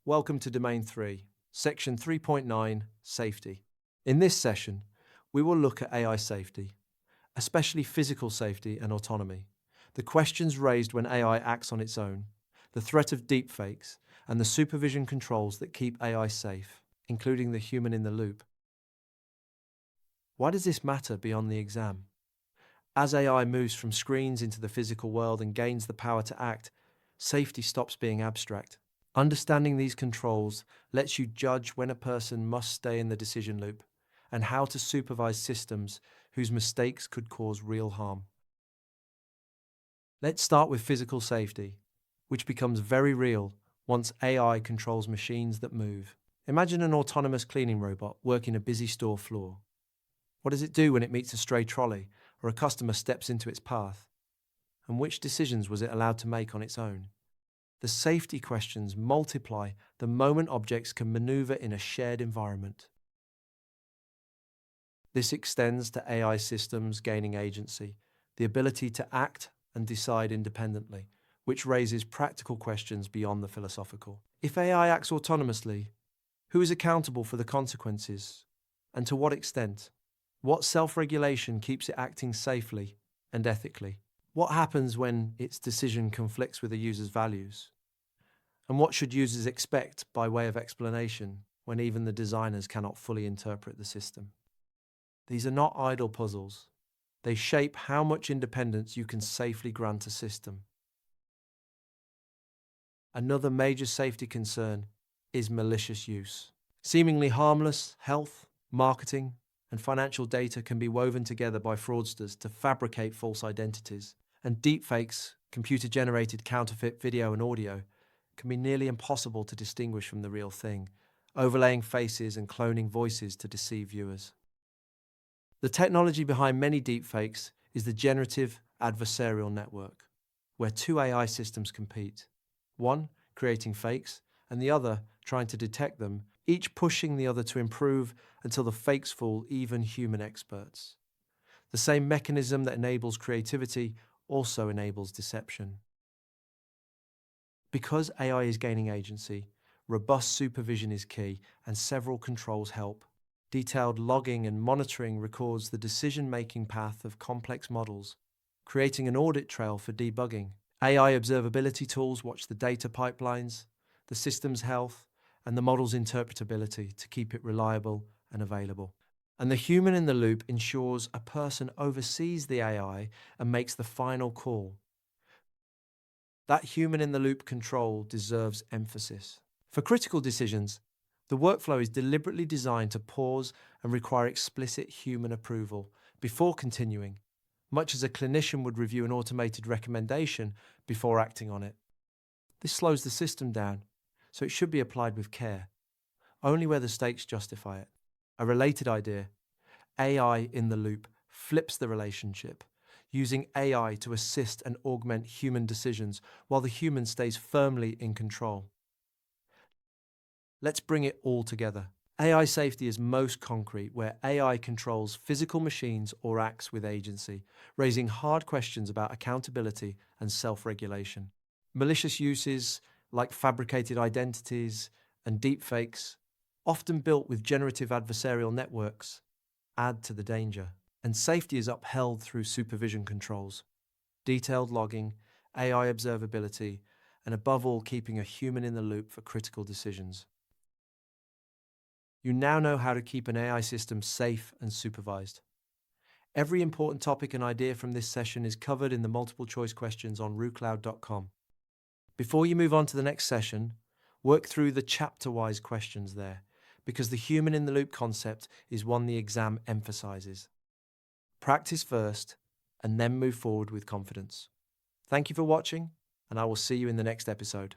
Welcome to Domain 3, Section 3.9, Safety. In this session, we will look at AI safety, especially physical safety and autonomy, the questions raised when AI acts on its own, the threat of deepfakes, and the supervision controls that keep AI safe, including the human in the loop. Why does this matter beyond the exam? As AI moves from screens into the physical world and gains the power to act, safety stops being abstract. Understanding these controls lets you judge when a person must stay in the decision loop and how to supervise systems whose mistakes could cause real harm. Let's start with physical safety, which becomes very real once AI controls machines that move. Imagine an autonomous cleaning robot working a busy store floor. What does it do when it meets a stray trolley or a customer steps into its path? And which decisions was it allowed to make on its own? The safety questions multiply the moment objects can maneuver in a shared environment. This extends to AI systems gaining agency, the ability to act and decide independently, which raises practical questions beyond the philosophical. If AI acts autonomously, who is accountable for the consequences, and to what extent? What self-regulation keeps it acting safely and ethically? What happens when its decision conflicts with a user's values? And what should users expect by way of explanation when even the designers cannot fully interpret the system? These are not idle puzzles. They shape how much independence you can safely grant a system. Another major safety concern is malicious use. Seemingly harmless health, marketing, and financial data can be woven together by fraudsters to fabricate false identities. And deepfakes, computer-generated counterfeit video and audio, can be nearly impossible to distinguish from the real thing, overlaying faces and cloning voices to deceive viewers. The technology behind many deepfakes is the Generative Adversarial network, where two AI systems compete, one creating fakes and the other trying to detect them, each pushing the other to improve until the fakes fool even human experts. The same mechanism that enables creativity also enables deception. Because AI is gaining agency, robust supervision is key, and several controls help. Detailed logging and monitoring records the decision-making path of complex models, creating an audit trail for debugging. AI observability tools watch the data pipelines, the system's health, and the model's interpretability to keep it reliable and available. And the human in the loop ensures a person oversees the AI and makes the final call. That human in the loop control deserves emphasis. For critical decisions, the workflow is deliberately designed to pause and require explicit human approval before continuing, much as a clinician would review an automated recommendation before acting on it. This slows the system down, so it should be applied with care, only where the stakes justify it. A related idea, AI in the loop, flips the relationship, using AI to assist and augment human decisions while the human stays firmly in control. Let's bring it all together. AI safety is most concrete where AI controls physical machines or acts with agency, raising hard questions about accountability and self-regulation. Malicious uses like fabricated identities and deepfakes, often built with generative adversarial networks, add to the danger. And safety is upheld through supervision controls, detailed logging, AI observability, and above all, keeping a human in the loop for critical decisions. You now know how to keep an AI system safe and supervised. Every important topic and idea from this session is covered in the multiple choice questions on RooCloud.com. Before you move on to the next session, work through the chapter-wise questions there, because the human in the loop concept is one the exam emphasizes. Practice first, and then move forward with confidence. Thank you for watching, and I will see you in the next episode.